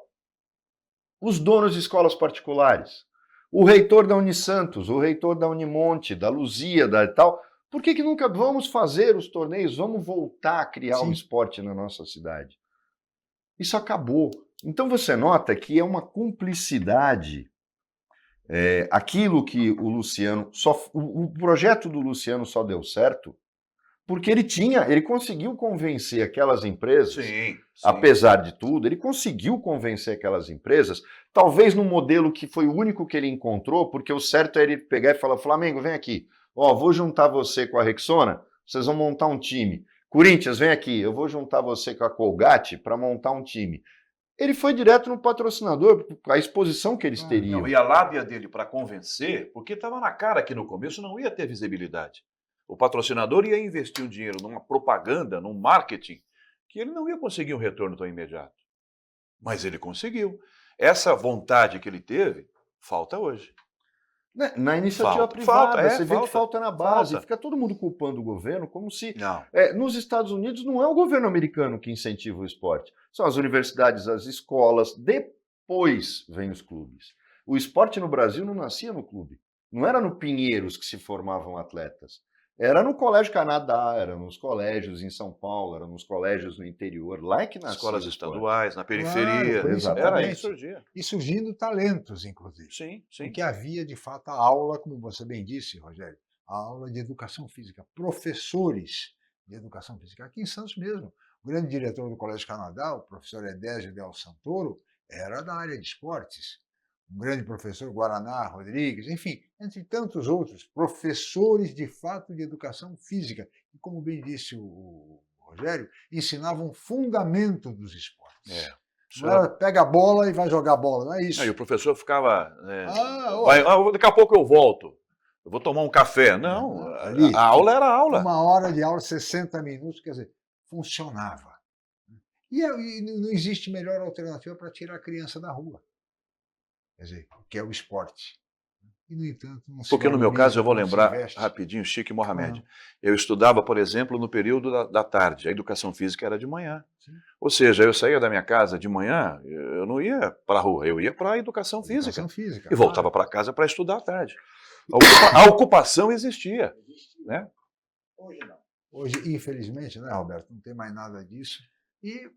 os donos de escolas particulares, o reitor da Unisantos, o reitor da Unimonte, da Lusíada e tal, por que nunca vamos fazer os torneios, vamos voltar a criar um esporte na nossa cidade? Isso acabou. Então você nota que é uma cumplicidade. Aquilo que o Luciano... O projeto do Luciano só deu certo porque ele conseguiu convencer aquelas empresas, apesar de tudo, ele conseguiu convencer aquelas empresas, talvez num modelo que foi o único que ele encontrou, porque o certo é ele pegar e falar, Flamengo, vem aqui, vou juntar você com a Rexona, vocês vão montar um time. Corinthians, vem aqui, eu vou juntar você com a Colgate para montar um time. Ele foi direto no patrocinador, a exposição que eles teriam. Não, e a lábia dele para convencer, porque estava na cara que no começo não ia ter visibilidade. O patrocinador ia investir o dinheiro numa propaganda, num marketing, que ele não ia conseguir um retorno tão imediato. Mas ele conseguiu. Essa vontade que ele teve, falta hoje. Na iniciativa privada, você vê que falta na base. Fica todo mundo culpando o governo, como se... nos Estados Unidos não é o governo americano que incentiva o esporte. São as universidades, as escolas, depois vem os clubes. O esporte no Brasil não nascia no clube. Não era no Pinheiros que se formavam atletas. Era no Colégio Canadá, era nos colégios em São Paulo, era nos colégios no interior, lá é que nascia. Escolas estaduais, na periferia. Era aí que surgia. E surgindo talentos, inclusive. Sim. Porque havia, de fato, a aula, como você bem disse, Rogério, a aula de educação física, professores de educação física. Aqui em Santos mesmo, o grande diretor do Colégio Canadá, o professor Edésio Del Santoro, era da área de esportes. Um grande professor, Guaraná Rodrigues, enfim, entre tantos outros, professores de fato de educação física. E como bem disse o Rogério, ensinavam o fundamento dos esportes. Não era pega a bola e vai jogar bola, não é isso. E o professor ficava... daqui a pouco eu volto, eu vou tomar um café. Não, a aula era aula. Uma hora de aula, 60 minutos, quer dizer, funcionava. E não existe melhor alternativa para tirar a criança da rua. Quer dizer, que é o esporte. E, no entanto, não se Porque no meu caso, eu vou lembrar rapidinho, Chico e Mohamed. Eu estudava, por exemplo, no período da tarde. A educação física era de manhã. Ou seja, eu saía da minha casa de manhã, eu não ia para a rua, eu ia para a educação física. E voltava para casa para estudar à tarde. A ocupação existia. Né? Hoje não. Hoje, infelizmente, né, Roberto, não tem mais nada disso. E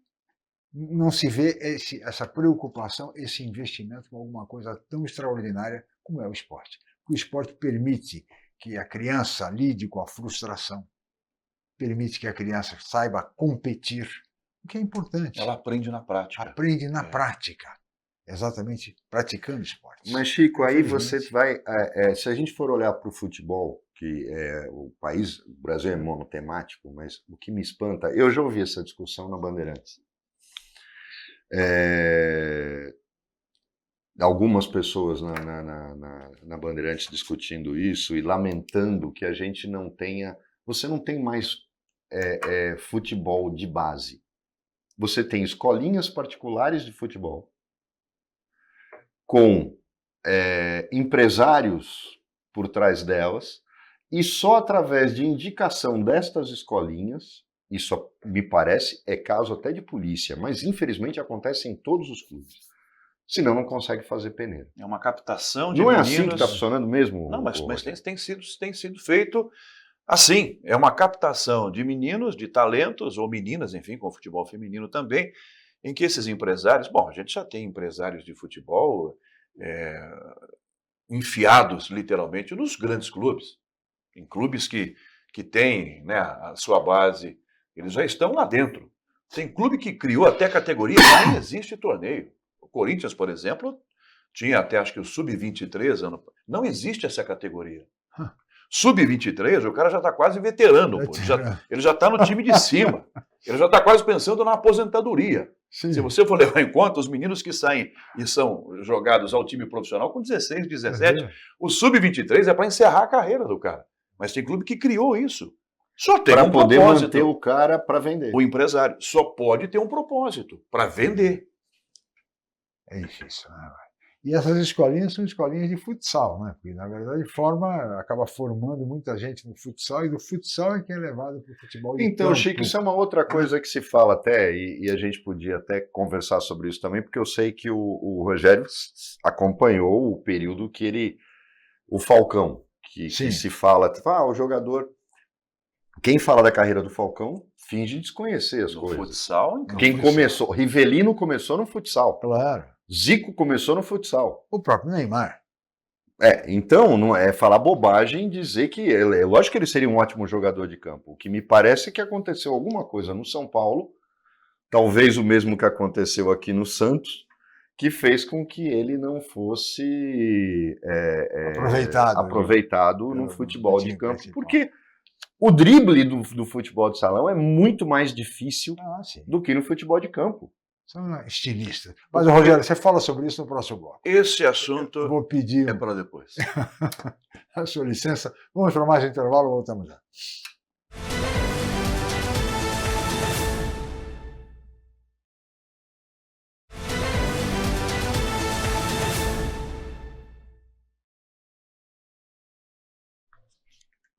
não se vê essa preocupação, esse investimento com alguma coisa tão extraordinária como é o esporte. O esporte permite que a criança lide com a frustração, permite que a criança saiba competir, o que é importante. Ela aprende na prática. Aprende na prática, exatamente praticando esporte. Mas, Chico, aí você vai... se a gente for olhar para o futebol, que o Brasil é monotemático, mas o que me espanta... Eu já ouvi essa discussão na Bandeirantes. Algumas pessoas na Bandeirantes discutindo isso e lamentando que a gente não tenha... Você não tem mais futebol de base. Você tem escolinhas particulares de futebol com empresários por trás delas e só através de indicação destas escolinhas, isso me parece é caso até de polícia, mas infelizmente acontece em todos os clubes. Senão não consegue fazer peneira. É uma captação de meninos... Não é assim que está funcionando mesmo? Não, mas tem sido feito assim. É uma captação de meninos, de talentos, ou meninas, enfim, com futebol feminino também, em que esses empresários... Bom, a gente já tem empresários de futebol enfiados, literalmente, nos grandes clubes. Em clubes que que tem, né, a sua base, eles já estão lá dentro. Tem clube que criou até categoria que nem existe torneio. O Corinthians, por exemplo, tinha até acho que o Sub-23, não existe essa categoria. Sub-23, o cara já está quase veterano, pô. Ele já está no time de cima. Ele já está quase pensando na aposentadoria. Sim. Se você for levar em conta, os meninos que saem e são jogados ao time profissional com 16, 17, o Sub-23 é para encerrar a carreira do cara. Mas tem clube que criou isso. Só tem um poder propósito. manter o cara para vender. O empresário só pode ter um propósito, para vender. É difícil, né? E essas escolinhas são escolinhas de futsal, né? Porque, na verdade, acaba formando muita gente no futsal, e do futsal é que é levado para o futebol de Então, campo. Chico, isso é uma outra coisa que se fala até, e a gente podia até conversar sobre isso também, porque eu sei que o Rogério acompanhou o período que ele... O Falcão, que se fala, o jogador... Quem fala da carreira do Falcão finge desconhecer as coisas. Futsal, então. Quem começou... Rivelino começou no futsal. Claro. Zico começou no futsal. O próprio Neymar. Então, não é falar bobagem dizer que... É lógico que ele seria um ótimo jogador de campo. O que me parece é que aconteceu alguma coisa no São Paulo, talvez o mesmo que aconteceu aqui no Santos, que fez com que ele não fosse aproveitado no futebol de campo. Porque o drible do futebol de salão é muito mais difícil do que no futebol de campo. São estilistas. Mas, Rogério, você fala sobre isso no próximo bloco. Esse assunto vou pedir... é para depois. A sua licença. Vamos para mais intervalo, voltamos já.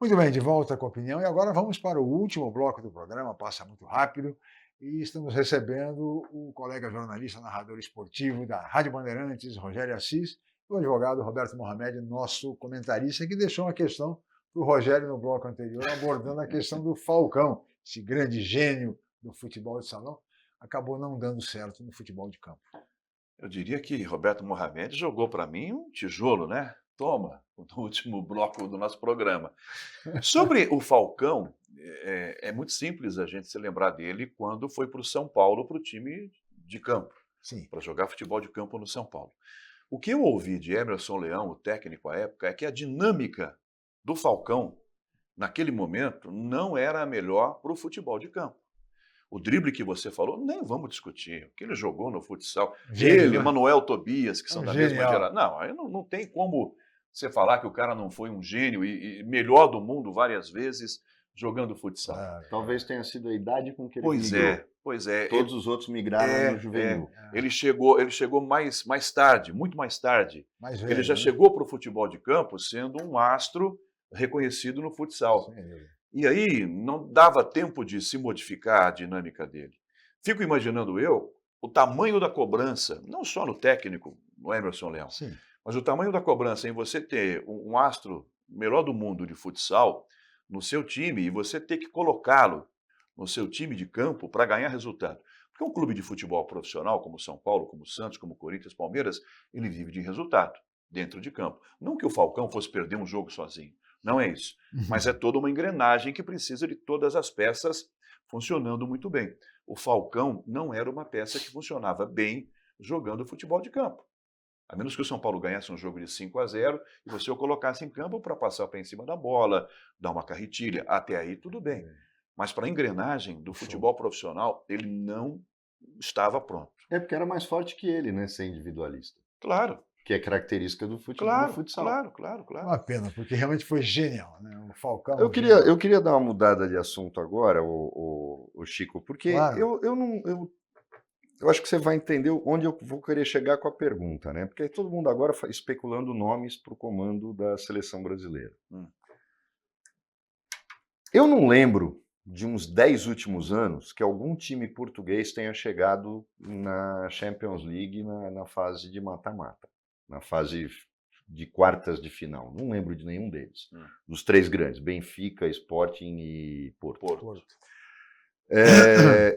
Muito bem, de volta com a opinião. E agora vamos para o último bloco do programa, passa muito rápido. E estamos recebendo o colega jornalista, narrador esportivo da Rádio Bandeirantes, Rogério Assis, e o advogado Roberto Mohamed, nosso comentarista, que deixou uma questão para o Rogério no bloco anterior, abordando a questão do Falcão, esse grande gênio do futebol de salão, acabou não dando certo no futebol de campo. Eu diria que Roberto Mohamed jogou para mim um tijolo, né? Toma, no último bloco do nosso programa. Sobre o Falcão, é muito simples a gente se lembrar dele quando foi para o São Paulo, para o time de campo, para jogar futebol de campo no São Paulo. O que eu ouvi de Emerson Leão, o técnico à época, é que a dinâmica do Falcão, naquele momento, não era a melhor para o futebol de campo. O drible que você falou, nem vamos discutir. O que ele jogou no futsal. Ele, Manuel Tobias, que são da mesma geração. Não, aí não tem como você falar que o cara não foi um gênio e melhor do mundo várias vezes jogando futsal. Talvez tenha sido a idade com que ele migrou. Pois é. Todos os outros migraram no juvenil. Ele chegou mais tarde, muito mais tarde. Ele já chegou para o futebol de campo sendo um astro reconhecido no futsal. E aí não dava tempo de se modificar a dinâmica dele. Fico imaginando o tamanho da cobrança, não só no técnico, no Emerson Leão, mas o tamanho da cobrança em você ter um astro melhor do mundo de futsal no seu time e você ter que colocá-lo no seu time de campo para ganhar resultado. Porque um clube de futebol profissional como São Paulo, como Santos, como Corinthians, Palmeiras, ele vive de resultado dentro de campo. Não que o Falcão fosse perder um jogo sozinho, não é isso. Mas é toda uma engrenagem que precisa de todas as peças funcionando muito bem. O Falcão não era uma peça que funcionava bem jogando futebol de campo. A menos que o São Paulo ganhasse um jogo de 5-0 e você o colocasse em campo para passar para em cima da bola, dar uma carretilha. Até aí tudo bem. Mas para a engrenagem do futebol profissional, ele não estava pronto. Porque era mais forte que ele, né, ser individualista. Claro. Que é característica do futebol do futsal. Claro. Uma pena, porque realmente foi genial, né? O Falcão. Eu queria dar uma mudada de assunto agora, o Chico, porque eu acho que você vai entender onde eu vou querer chegar com a pergunta, né? Porque todo mundo agora especulando nomes para o comando da seleção brasileira. Eu não lembro de uns 10 últimos anos que algum time português tenha chegado na Champions League na fase de mata-mata, na fase de quartas de final. Não lembro de nenhum deles. Dos três grandes, Benfica, Sporting e Porto.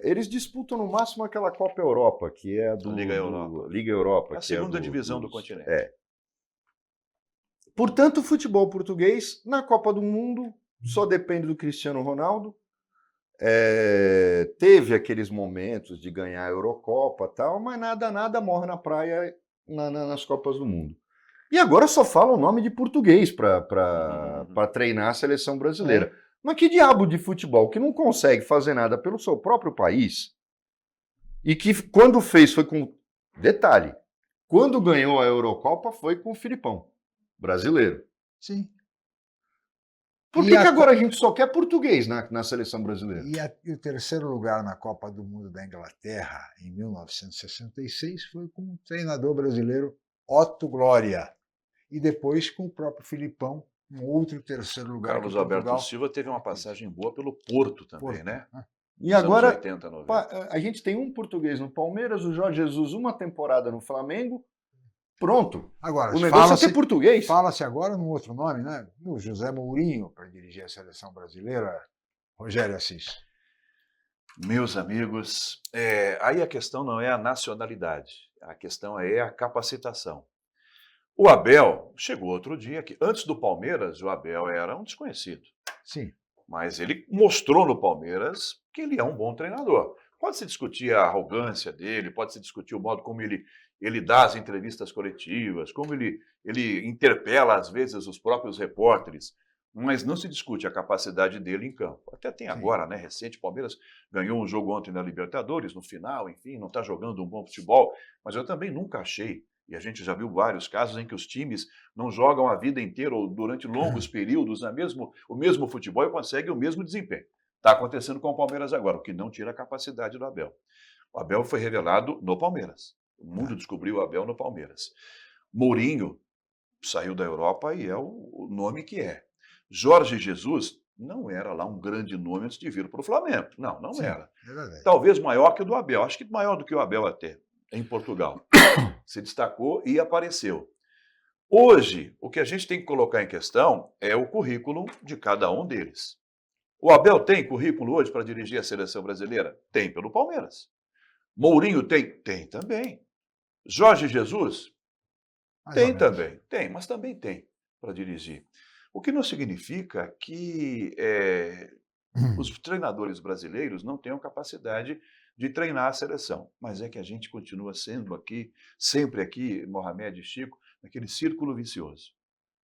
Eles disputam no máximo aquela Copa Europa, que é a Liga Europa. A segunda divisão do continente. Portanto, o futebol português, na Copa do Mundo, só depende do Cristiano Ronaldo. Teve aqueles momentos de ganhar a Eurocopa e tal, mas nada morre na praia nas Copas do Mundo. E agora só fala o nome de português para treinar a seleção brasileira. Mas que diabo de futebol que não consegue fazer nada pelo seu próprio país e que quando fez foi com... Detalhe, quando ganhou a Eurocopa foi com o Filipão, brasileiro. Sim. Por que agora a gente só quer português na seleção brasileira? E o terceiro lugar na Copa do Mundo da Inglaterra, em 1966, foi com o treinador brasileiro Otto Glória. E depois com o próprio Filipão, um outro terceiro lugar. Carlos Alberto Silva teve uma passagem boa pelo Porto também, né? E agora, 80, a gente tem um português no Palmeiras, o Jorge Jesus, uma temporada no Flamengo. Pronto. Agora, o negócio é ter português. Fala-se agora num outro nome, né? O José Mourinho, para dirigir a seleção brasileira, Rogério Assis. Meus amigos, aí a questão não é a nacionalidade, a questão é a capacitação. O Abel chegou outro dia que, antes do Palmeiras, o Abel era um desconhecido. Sim. Mas ele mostrou no Palmeiras que ele é um bom treinador. Pode-se discutir a arrogância dele, pode-se discutir o modo como ele dá as entrevistas coletivas, como ele interpela, às vezes, os próprios repórteres, mas não se discute a capacidade dele em campo. Até tem agora, né, recente, o Palmeiras ganhou um jogo ontem na Libertadores, no final, enfim, não está jogando um bom futebol, mas eu também nunca achei, e a gente já viu vários casos em que os times não jogam a vida inteira ou durante longos períodos o mesmo futebol e conseguem o mesmo desempenho. Está acontecendo com o Palmeiras agora, o que não tira a capacidade do Abel. O Abel foi revelado no Palmeiras. O mundo descobriu o Abel no Palmeiras. Mourinho saiu da Europa e é o nome que é. Jorge Jesus não era lá um grande nome antes de vir para o Flamengo. Não Sim, era. Talvez maior que o do Abel. Acho que maior do que o Abel até, em Portugal. Se destacou e apareceu. Hoje, o que a gente tem que colocar em questão é o currículo de cada um deles. O Abel tem currículo hoje para dirigir a seleção brasileira? Tem pelo Palmeiras. Mourinho tem? Tem também. Jorge Jesus? Tem também. Tem, mas também tem para dirigir. O que não significa que os treinadores brasileiros não tenham capacidade de treinar a seleção. Mas é que a gente continua sendo aqui, sempre aqui, Mohamed e Chico, naquele círculo vicioso.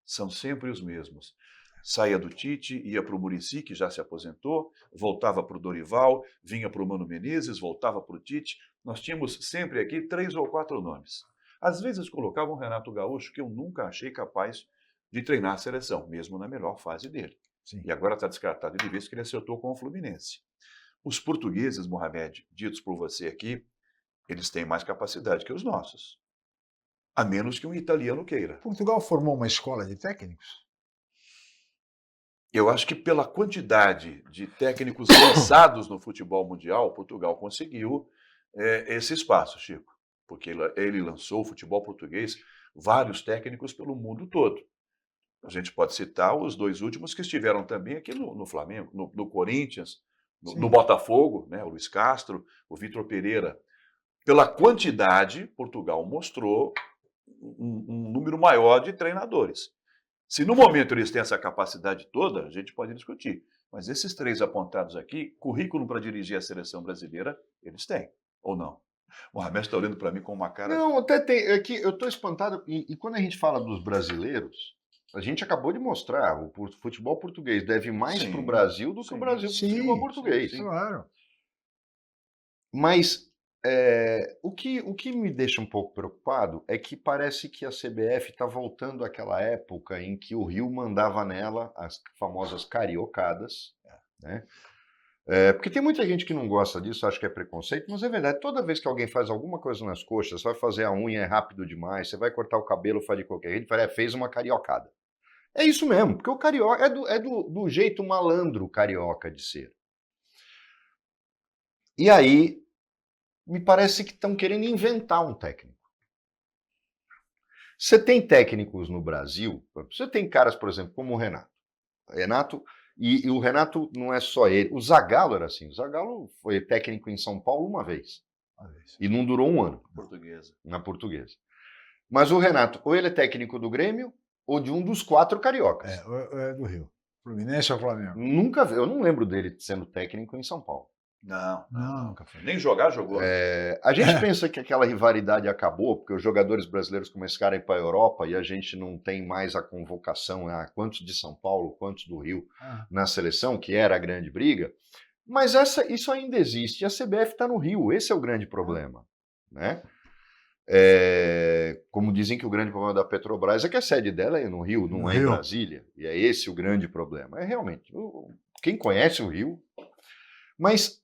São sempre os mesmos. Saía do Tite, ia para o Muricy, que já se aposentou, voltava para o Dorival, vinha para o Mano Menezes, voltava para o Tite. Nós tínhamos sempre aqui 3 ou 4 nomes. Às vezes colocavam o Renato Gaúcho, que eu nunca achei capaz de treinar a seleção, mesmo na melhor fase dele. Sim. E agora está descartado de vez que ele acertou com o Fluminense. Os portugueses, Mohamed, ditos por você aqui, eles têm mais capacidade que os nossos. A menos que um italiano queira. Portugal formou uma escola de técnicos? Eu acho que pela quantidade de técnicos lançados no futebol mundial, Portugal conseguiu esse espaço, Chico. Porque ele lançou o futebol português, vários técnicos pelo mundo todo. A gente pode citar os 2 últimos que estiveram também aqui no Flamengo, no Corinthians, no Botafogo, né? O Luiz Castro, o Vitor Pereira. Pela quantidade, Portugal mostrou um número maior de treinadores. Se no momento eles têm essa capacidade toda, a gente pode discutir. Mas esses 3 apontados aqui, currículo para dirigir a seleção brasileira, eles têm, ou não? O Mohamed está olhando para mim com uma cara... Não, até tem. Aqui, eu estou espantado. E quando a gente fala dos brasileiros, a gente acabou de mostrar, o futebol português deve mais para o Brasil do que o Brasil para o futebol português. Sim, claro. Mas o que me deixa um pouco preocupado é que parece que a CBF está voltando àquela época em que o Rio mandava nela as famosas cariocadas, né? Porque tem muita gente que não gosta disso, acha que é preconceito, mas é verdade. Toda vez que alguém faz alguma coisa nas coxas, você vai fazer a unha, é rápido demais, você vai cortar o cabelo, faz de qualquer jeito, fez uma cariocada. É isso mesmo, porque o carioca é do jeito malandro carioca de ser. E aí, me parece que estão querendo inventar um técnico. Você tem técnicos no Brasil, você tem caras, por exemplo, como o Renato, e o Renato não é só ele, o Zagallo era assim, o Zagallo foi técnico em São Paulo uma vez. E não durou um ano. Na Portuguesa. Mas o Renato, ou ele é técnico do Grêmio, ou de um dos 4 cariocas. É do Rio. Fluminense ou Flamengo? Nunca vi, eu não lembro dele sendo técnico em São Paulo. Não, Não, nunca foi. nem jogar, jogou. A gente pensa que aquela rivalidade acabou, porque os jogadores brasileiros começaram a ir para a Europa e a gente não tem mais a convocação, quantos de São Paulo, quantos do Rio na seleção, que era a grande briga. Mas isso ainda existe, e a CBF está no Rio, esse é o grande problema, né? Como dizem que o grande problema da Petrobras é que a sede dela é no Rio, não é em Brasília, e é esse o grande problema. Realmente, quem conhece o Rio... Mas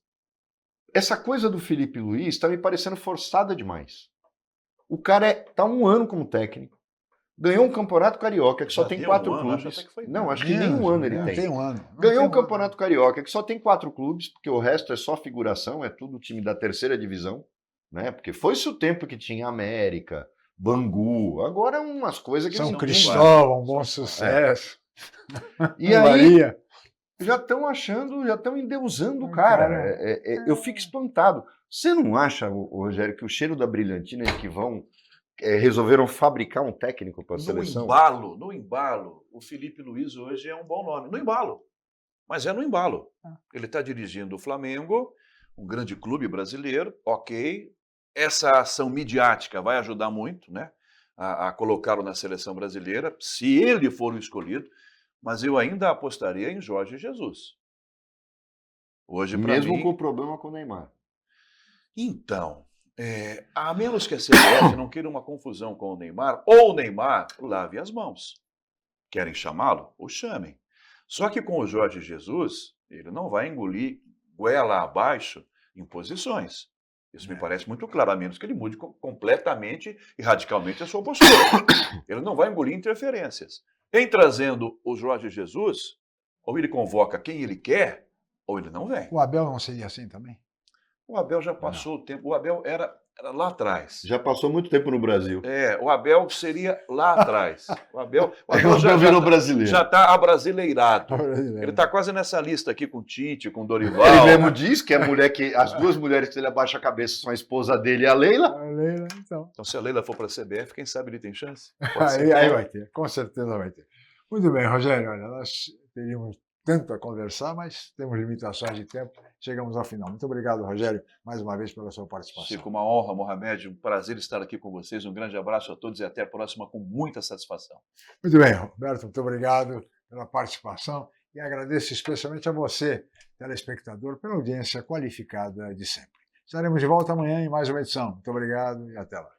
essa coisa do Felipe Luiz está me parecendo forçada demais. O cara está 1 ano como técnico, ganhou um campeonato carioca que só tem 4 clubes. Não, acho que nem 1 ano ele tem. Ganhou um campeonato carioca que só tem 4 clubes, porque o resto é só figuração, é tudo time da 3ª divisão, né? Porque foi-se o tempo que tinha América, Bangu, agora umas coisas que São Cristóvão, um bom sucesso. E aí já estão endeusando o cara. Eu fico espantado. Você não acha, Rogério, que o cheiro da brilhantina é que resolveram fabricar um técnico para a seleção? No embalo, o Felipe Luiz hoje é um bom nome. No embalo. Mas é no embalo. Ele está dirigindo o Flamengo, um grande clube brasileiro, ok. Essa ação midiática vai ajudar muito, né, a colocá-lo na seleção brasileira, se ele for o escolhido. Mas eu ainda apostaria em Jorge Jesus. Hoje, mesmo com o problema com o Neymar. Então, a menos que a CBF não queira uma confusão com o Neymar, ou o Neymar lave as mãos. Querem chamá-lo? O chamem. Só que com o Jorge Jesus, ele não vai engolir goela abaixo imposições. Isso me parece muito claro, a menos que ele mude completamente e radicalmente a sua postura. Ele não vai engolir interferências. Em trazendo o Jorge Jesus, ou ele convoca quem ele quer, ou ele não vem. O Abel não seria assim também? O Abel já passou o tempo. O Abel era lá atrás. Já passou muito tempo no Brasil. O Abel seria lá atrás. O Abel já virou brasileiro. Já está abrasileirado. Ele está quase nessa lista aqui com o Tite, com o Dorival. Ele mesmo diz que as 2 mulheres que ele abaixa a cabeça são a esposa dele e a Leila. Então se a Leila for para a CBF, quem sabe ele tem chance? Aí vai ter, com certeza vai ter. Muito bem, Rogério, olha, nós teríamos tanto a conversar, mas temos limitações de tempo. Chegamos ao final. Muito obrigado, Rogério, mais uma vez pela sua participação. Chico, uma honra, Mohamed, um prazer estar aqui com vocês. Um grande abraço a todos e até a próxima com muita satisfação. Muito bem, Roberto, muito obrigado pela participação e agradeço especialmente a você, telespectador, pela audiência qualificada de sempre. Estaremos de volta amanhã em mais uma edição. Muito obrigado e até lá.